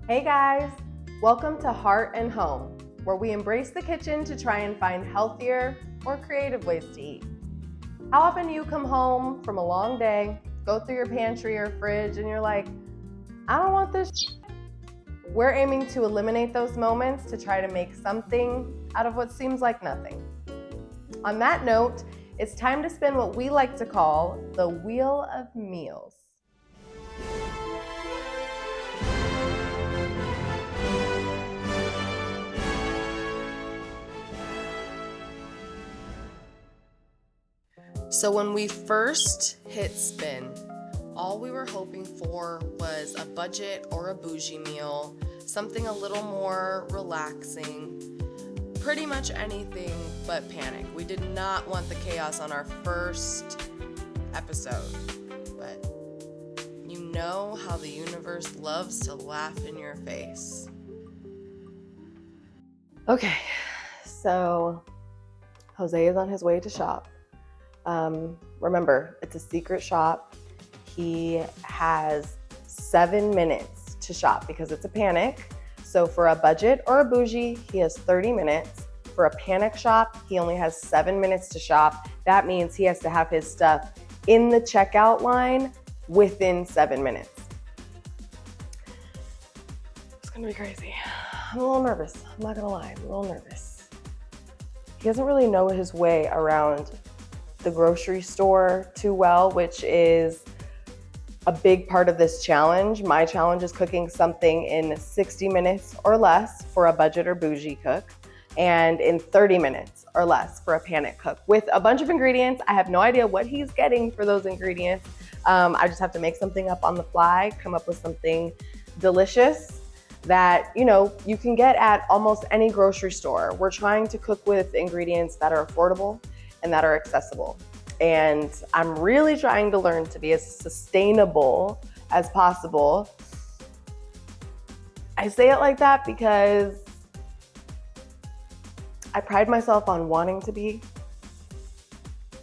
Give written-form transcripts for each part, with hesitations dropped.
Hey guys, welcome to Haert and Höhm, where we embrace the kitchen to try and find healthier or creative ways to eat. How often do you come home from a long day, go through your pantry or fridge, and you're like, I don't want this? We're aiming to eliminate those moments to try to make something out of what seems like nothing. On that note, it's time to spin what we like to call the Wheel of Meals. So when we first hit spin, all we were hoping for was a budget or a bougie meal, something a little more relaxing, pretty much anything but panic. We did not want the chaos on our first episode, but you know how the universe loves to laugh in your face. Okay, so Jose is on his way to shop. Remember, it's a secret shop. He has 7 minutes to shop because it's a panic. So for a budget or a bougie, he has 30 minutes. For a panic shop, he only has 7 minutes to shop. That means he has to have his stuff in the checkout line within 7 minutes. It's gonna be crazy. I'm a little nervous. I'm not gonna lie, I'm a little nervous. He doesn't really know his way around the grocery store too well, which is a big part of this challenge. My challenge is cooking something in 60 minutes or less for a budget or bougie cook, and in 30 minutes or less for a panic cook with a bunch of ingredients. I have no idea what he's getting for those ingredients. I just have to make something up on the fly, come up with something delicious that you can get at almost any grocery store. We're trying to cook with ingredients that are affordable and that are accessible. And I'm really trying to learn to be as sustainable as possible. I say it like that because I pride myself on wanting to be,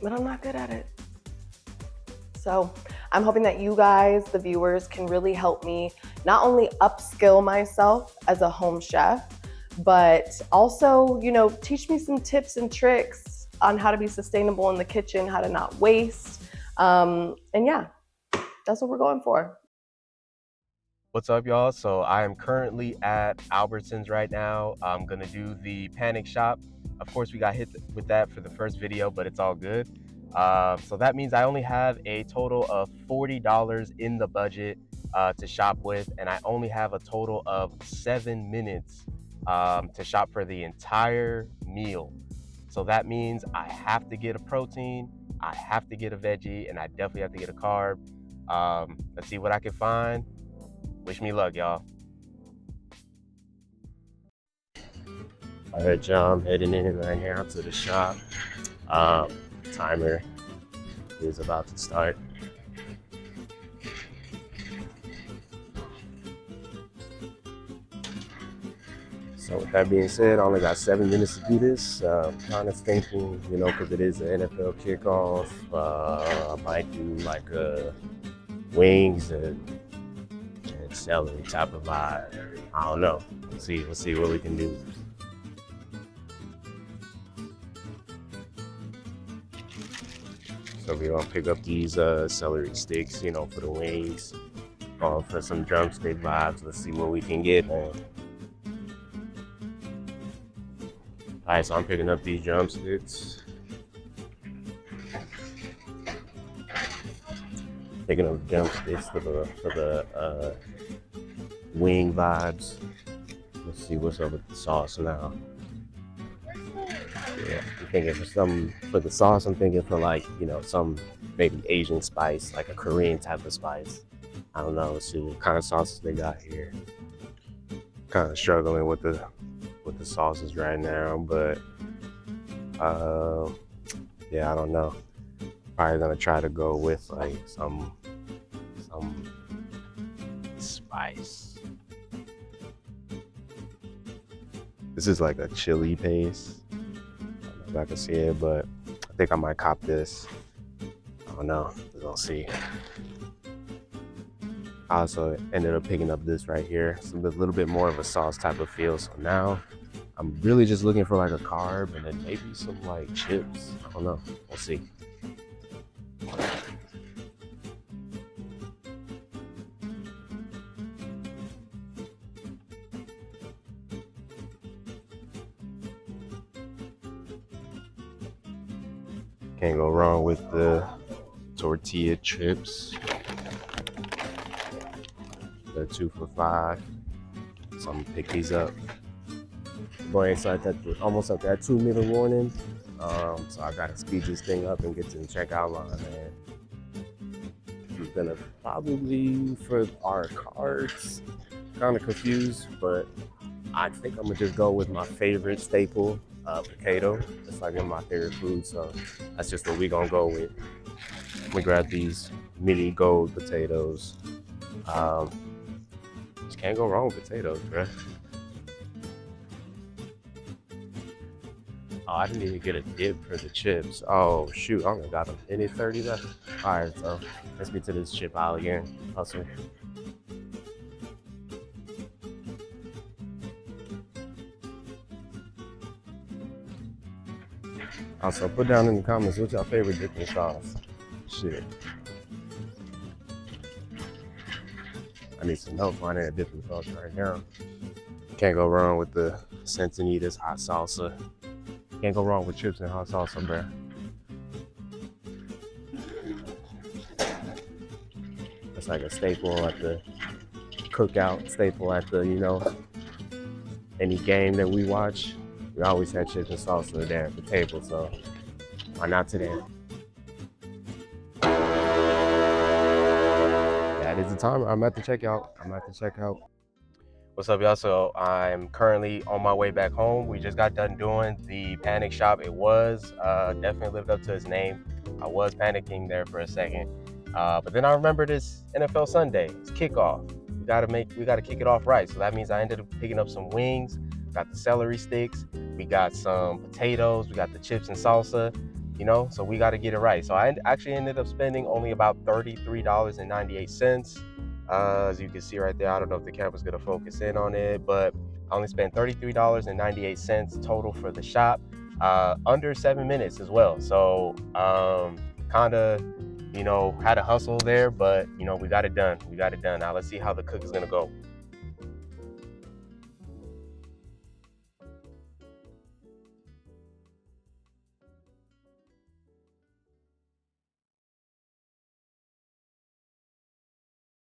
but I'm not good at it. So I'm hoping that you guys, the viewers, can really help me not only upskill myself as a home chef, but also, teach me some tips and tricks on how to be sustainable in the kitchen, how to not waste. And yeah, that's what we're going for. What's up, y'all? So I am currently at Albertsons right now. I'm gonna do the panic shop. Of course, we got hit with that for the first video, but it's all good. So that means I only have a total of $40 in the budget to shop with, and I only have a total of 7 minutes to shop for the entire meal. So that means I have to get a protein, I have to get a veggie, and I definitely have to get a carb. Let's see what I can find. Wish me luck, y'all. All right, y'all, I'm heading in right now to the shop. Timer is about to start. So with that being said, I only got 7 minutes to do this. Kind of thinking, because it is an NFL kickoff, I might do like wings and celery type of vibe. I don't know. Let's see what we can do. So we're gonna pick up these celery sticks, for the wings, for some drumstick vibes. Let's see what we can get, man. All right, so I'm picking up these drumsticks. Picking up drumsticks for the wing vibes. Let's see what's up with the sauce now. Yeah, I'm thinking for the sauce, I'm thinking for some maybe Asian spice, like a Korean type of spice. I don't know, let's see what kind of sauces they got here. Kind of struggling with the sauces right now, but yeah, I don't know. Probably gonna try to go with like some spice. This is like a chili paste. I don't know if I can see it, but I think I might cop this. I don't know, we're gonna see. I also ended up picking up this right here. It's a little bit more of a sauce type of feel. So now I'm really just looking for like a carb and then maybe some like chips. I don't know. We'll see. Can't go wrong with the tortilla chips. They're 2 for $5. So I'm gonna pick these up. Boy, it's like almost at that 2-minute warning. So I gotta speed this thing up and get to the checkout line, man. I'm gonna probably, for our cards, kind of confused, but I think I'm gonna just go with my favorite staple, potato. It's like in my favorite food, so that's just what we gonna go with. I'm gonna grab these mini gold potatoes. Just can't go wrong with potatoes, bruh. Oh, I didn't even get a dip for the chips. Oh shoot, I only got a minute 30 left. All right, so let's get to this chip aisle again. Hustle. Also, put down in the comments what's your favorite dipping sauce. Shit. I need some help finding a dipping sauce right now. Can't go wrong with the Santinitas hot salsa. Can't go wrong with chips and hot salsa, bruh. It's like a staple at the cookout, staple at the, you know, any game that we watch. We always had chips and salsa there at the table, so why not today? That is the timer. I'm at the checkout. What's up, y'all? So I'm currently on my way back home. We just got done doing the panic shop. It was definitely lived up to its name. I was panicking there for a second, but then I remembered it's NFL Sunday. It's kickoff. We gotta kick it off right. So that means I ended up picking up some wings. Got the celery sticks. We got some potatoes. We got the chips and salsa. You know, so we got to get it right. So I actually ended up spending only about $33.98. As you can see right there, I don't know if the camera's gonna focus in on it, but I only spent $33.98 total for the shop, under 7 minutes as well. So kind of, you know, had a hustle there, but you know, we got it done. Now let's see how the cook is gonna go.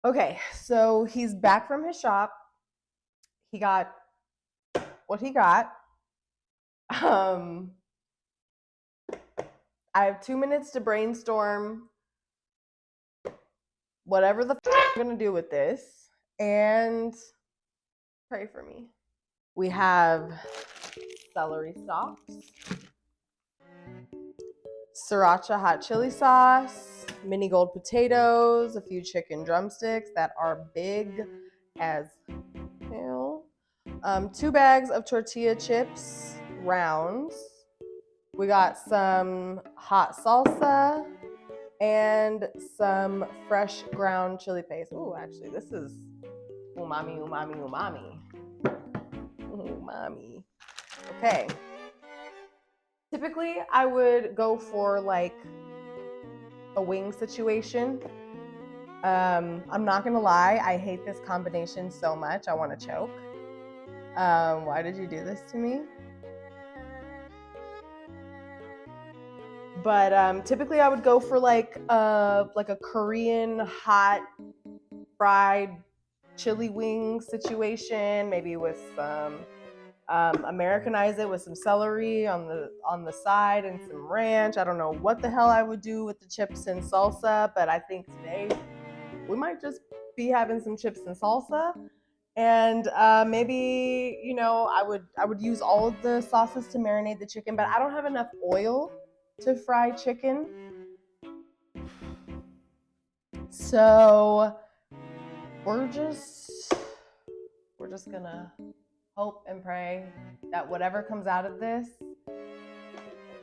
Okay, so he's back from his shop. He got what he got. I have 2 minutes to brainstorm whatever the I'm gonna do with this, and pray for me. We have celery stalks, sriracha hot chili sauce, mini gold potatoes, a few chicken drumsticks that are big as hell, 2 bags of tortilla chips, rounds. We got some hot salsa and some fresh ground chili paste. Oh, actually, this is umami, umami, umami. Umami. Okay. Typically, I would go for like a wing situation. I'm not gonna lie, I hate this combination so much. I want to choke. Why did you do this to me? But typically, I would go for like a Korean hot fried chili wing situation, maybe with some Americanize it with some celery on the side and some ranch. I don't know what the hell I would do with the chips and salsa, but I think today we might just be having some chips and salsa. And maybe, you know, I would use all of the sauces to marinate the chicken, but I don't have enough oil to fry chicken. So we're just gonna hope and pray that whatever comes out of this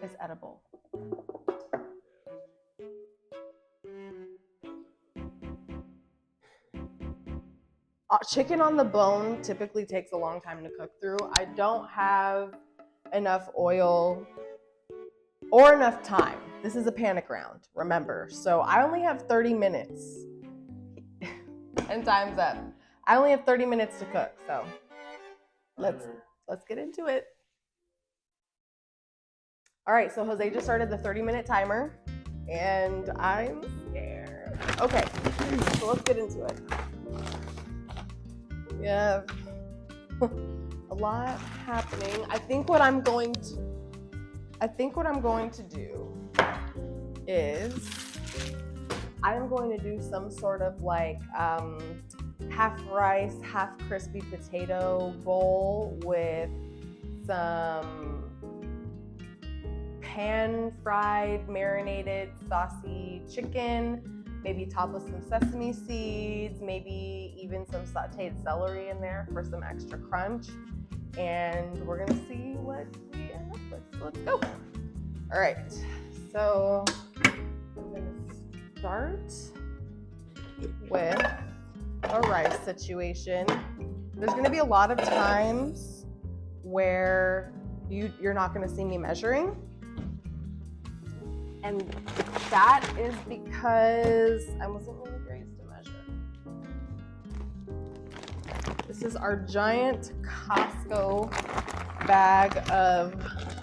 is edible. Chicken on the bone typically takes a long time to cook through. I don't have enough oil or enough time. This is a panic round, remember. So I only have 30 minutes. And time's up. I only have 30 minutes to cook, so let's get into it. All right, so Jose just started the 30-minute timer, and I'm scared. Okay, so let's get into it. We have a lot happening. I think what I'm going to do is I'm going to do some sort of like half rice, half crispy potato bowl with some pan-fried, marinated, saucy chicken, maybe top with some sesame seeds, maybe even some sauteed celery in there for some extra crunch. And we're gonna see what we end up with. So let's go. All right, so I'm gonna start with a rice situation. There's gonna be a lot of times where you're not gonna see me measuring. And that is because I wasn't really raised to measure. This is our giant Costco bag of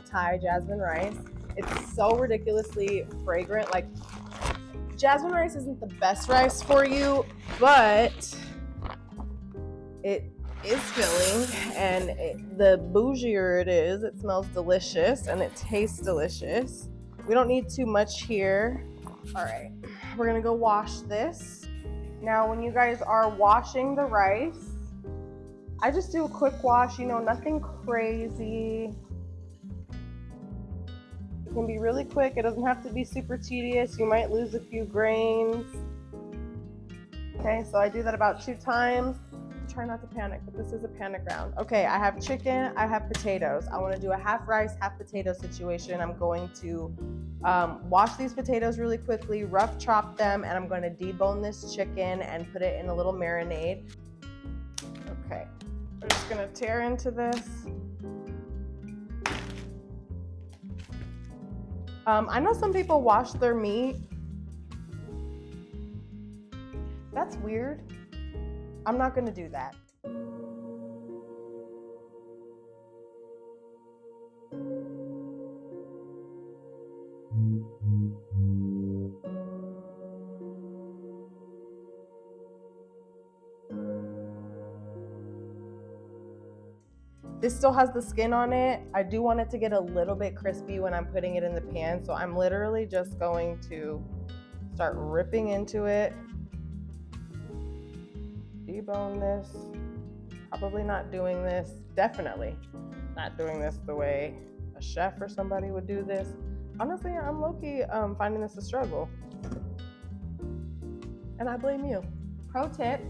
Thai jasmine rice. It's so ridiculously fragrant. Like, jasmine rice isn't the best rice for you, but it is filling, and the bougier it is, it smells delicious and it tastes delicious. We don't need too much here. All right, we're gonna go wash this. Now, when you guys are washing the rice, I just do a quick wash, nothing crazy. It can be really quick. It doesn't have to be super tedious. You might lose a few grains. Okay, so I do that about 2 times. Try not to panic, but this is a panic round. Okay, I have chicken, I have potatoes. I want to do a half rice, half potato situation. I'm going to wash these potatoes really quickly, rough chop them, and I'm going to debone this chicken and put it in a little marinade. Okay, we're just going to tear into this. I know some people wash their meat. That's weird. I'm not gonna do that. This still has the skin on it. I do want it to get a little bit crispy when I'm putting it in the pan, so I'm literally just going to start ripping into it. Debone this. Probably not doing this, definitely not doing this the way a chef or somebody would do this. Honestly, I'm low-key finding this a struggle. And I blame you. Pro tip,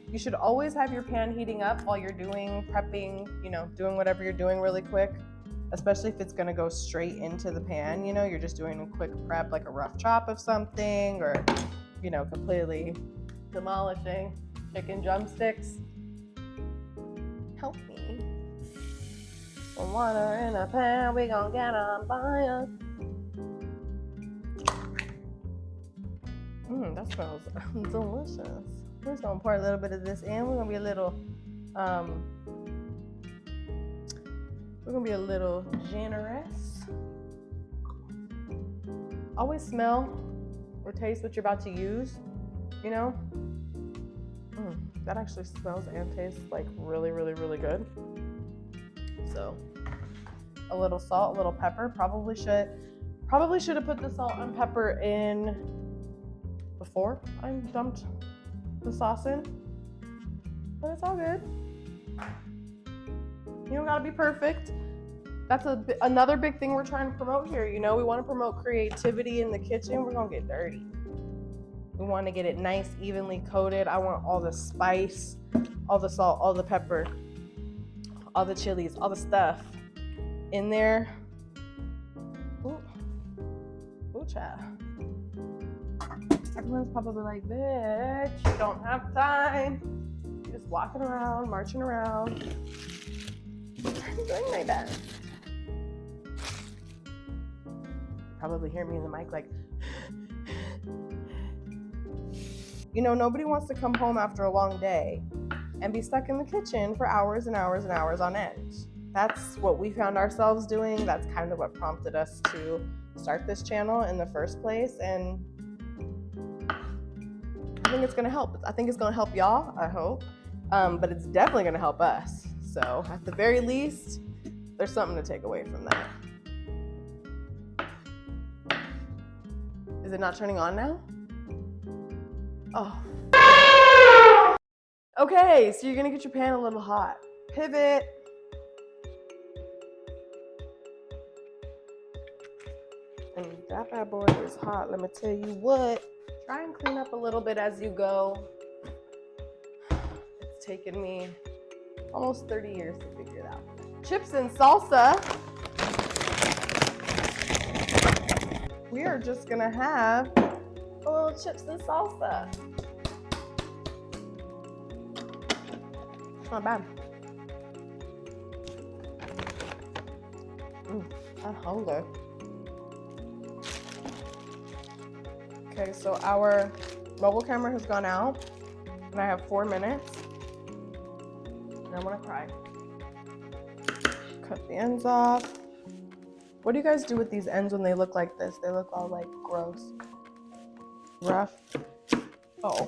you should always have your pan heating up while you're doing prepping, doing whatever you're doing really quick, especially if it's gonna go straight into the pan. You're just doing a quick prep, like a rough chop of something, or, completely demolishing chicken drumsticks. Help me. Some water in a pan, we gon' get on fire. That smells delicious. We're just gonna pour a little bit of this in. We're gonna be a little generous. Always smell or taste what you're about to use, That actually smells and tastes like really, really, really good. So a little salt, a little pepper. Probably should have put the salt and pepper in before I dumped the sauce in, but it's all good. You don't gotta be perfect. That's another big thing we're trying to promote here. We want to promote creativity in the kitchen. We're gonna get dirty. We want to get it nice, evenly coated. I want all the spice, all the salt, all the pepper, all the chilies, all the stuff in there. Ooh, child. Everyone's probably like, bitch, you don't have time. You just walking around, marching around. I'm doing my best. Probably hear me in the mic like, you know, nobody wants to come home after a long day and be stuck in the kitchen for hours and hours and hours on end. That's what we found ourselves doing. That's kind of what prompted us to start this channel in the first place. And I think it's gonna help. I think it's gonna help y'all, I hope. But it's definitely gonna help us. So at the very least, there's something to take away from that. Is it not turning on now? Oh. Okay, so you're gonna get your pan a little hot. Pivot. And that bad boy is hot, let me tell you what. Try and clean up a little bit as you go. It's taken me almost 30 years to figure it out. Chips and salsa. We are just gonna have a little chips and salsa. Not bad. I'm hungry. Okay, so our mobile camera has gone out, and I have 4 minutes, and I want to cry. Cut the ends off. What do you guys do with these ends when they look like this? They look all like gross, rough. Oh.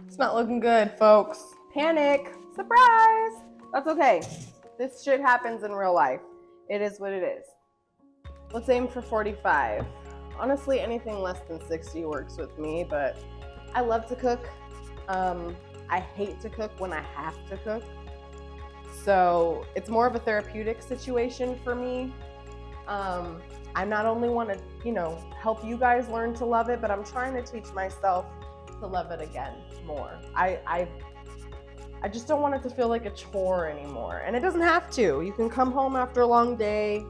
It's not looking good, folks. Panic, surprise. That's okay. This shit happens in real life. It is what it is. Let's aim for 45. Honestly, anything less than 60 works with me, but I love to cook. I hate to cook when I have to cook. So it's more of a therapeutic situation for me. I not only want to, you know, help you guys learn to love it, but I'm trying to teach myself to love it again more. I just don't want it to feel like a chore anymore. And it doesn't have to. You can come home after a long day.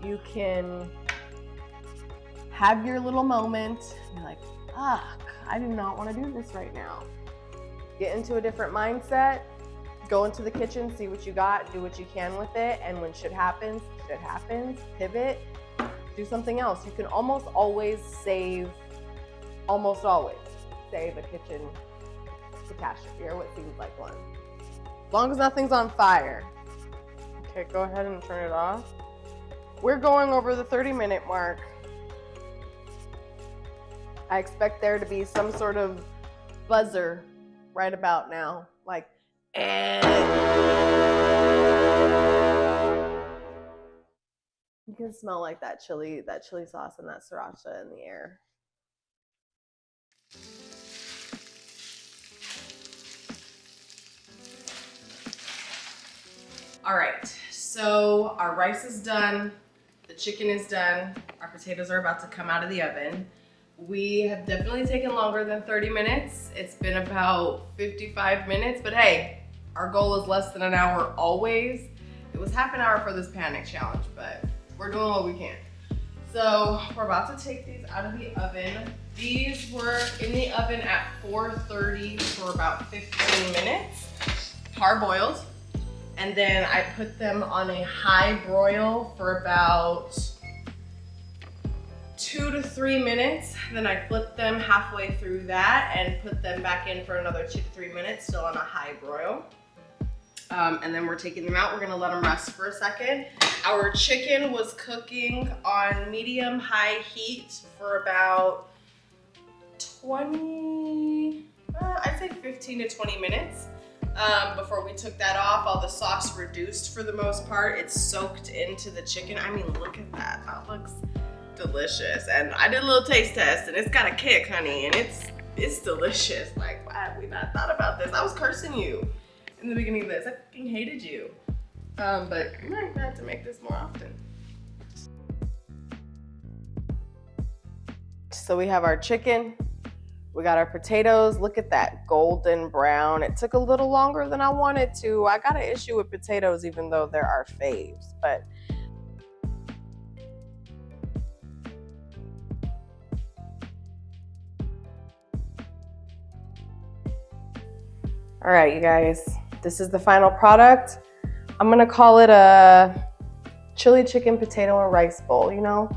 You can have your little moment. You're like, fuck, I do not want to do this right now. Get into a different mindset. Go into the kitchen, see what you got, do what you can with it. And when shit happens, pivot, do something else. You can almost always save a kitchen catastrophe, or what seems like one. As long as nothing's on fire. Okay, go ahead and turn it off. We're going over the 30-minute mark. I expect there to be some sort of buzzer right about now, like, you can smell like that chili sauce and that sriracha in the air. All right, so our rice is done, the chicken is done, our potatoes are about to come out of the oven. We have definitely taken longer than 30 minutes. It's been about 55 minutes, but hey, our goal is less than an hour always. It was half an hour for this panic challenge, but we're doing what we can. So we're about to take these out of the oven. These were in the oven at 430 for about 15 minutes, parboiled. And then I put them on a high broil for about 2 to 3 minutes. Then I flipped them halfway through that and put them back in for another 2 to 3 minutes, still on a high broil. And then we're taking them out. We're gonna let them rest for a second. Our chicken was cooking on medium-high heat for about I'd say 15 to 20 minutes. Before we took that off, all the sauce reduced for the most part. It's soaked into the chicken. I mean, look at that. That looks delicious. And I did a little taste test, and it's got a kick, honey, and it's delicious. Like, why have we not thought about this? I was cursing you in the beginning of this. I fucking hated you. But we might have to make this more often. So we have our chicken. We got our potatoes. Look at that golden brown. It took a little longer than I wanted to. I got an issue with potatoes, even though they're our faves, but All right, you guys, this is the final product. I'm gonna call it a chili chicken potato and rice bowl, you know?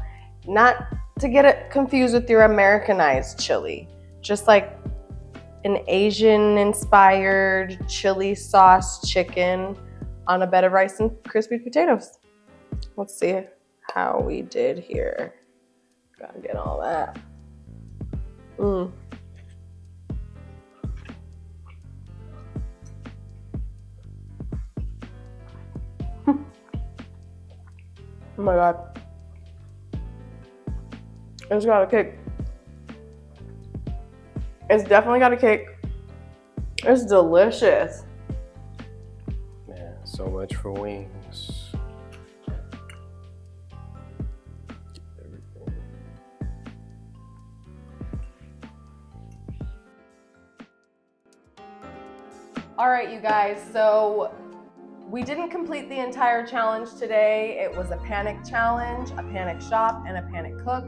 Not to get it confused with your Americanized chili, just like an Asian inspired chili sauce chicken on a bed of rice and crispy potatoes. Let's see how we did here. Gotta get all that. Oh my God. It's got a kick. It's definitely got a kick. It's delicious. Man, so much for wings. Everything. All right, you guys, so we didn't complete the entire challenge today. It was a panic challenge, a panic shop, and a panic cook.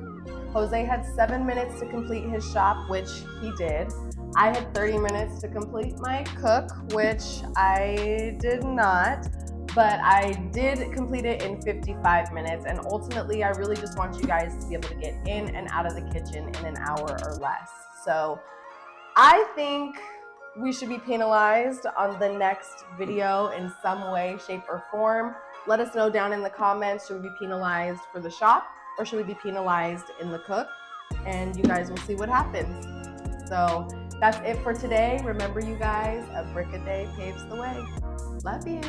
Jose had 7 minutes to complete his shop, which he did. I had 30 minutes to complete my cook, which I did not, but I did complete it in 55 minutes. And ultimately, I really just want you guys to be able to get in and out of the kitchen in an hour or less. So I think we should be penalized on the next video in some way, shape, or form. Let us know down in the comments, should we be penalized for the shop or should we be penalized in the cook? And you guys will see what happens. So that's it for today. Remember, you guys, a brick a day paves the way. Love you.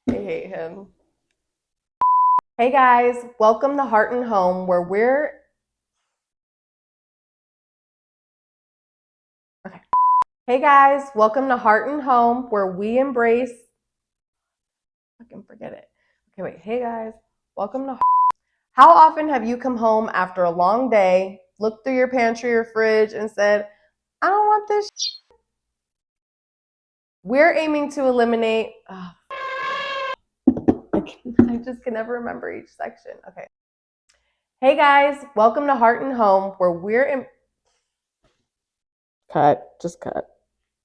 I hate him. Hey guys, welcome to Heart and Home, where we're Hey guys, welcome to Heart and Home, where we embrace. I can forget it. Okay, wait. Hey guys, welcome to. How often have you come home after a long day, looked through your pantry or fridge, and said, "I don't want this"? We're aiming to eliminate. I just can never remember each section. Okay. Hey guys, welcome to Heart and Home, where we're in. Cut. Just cut.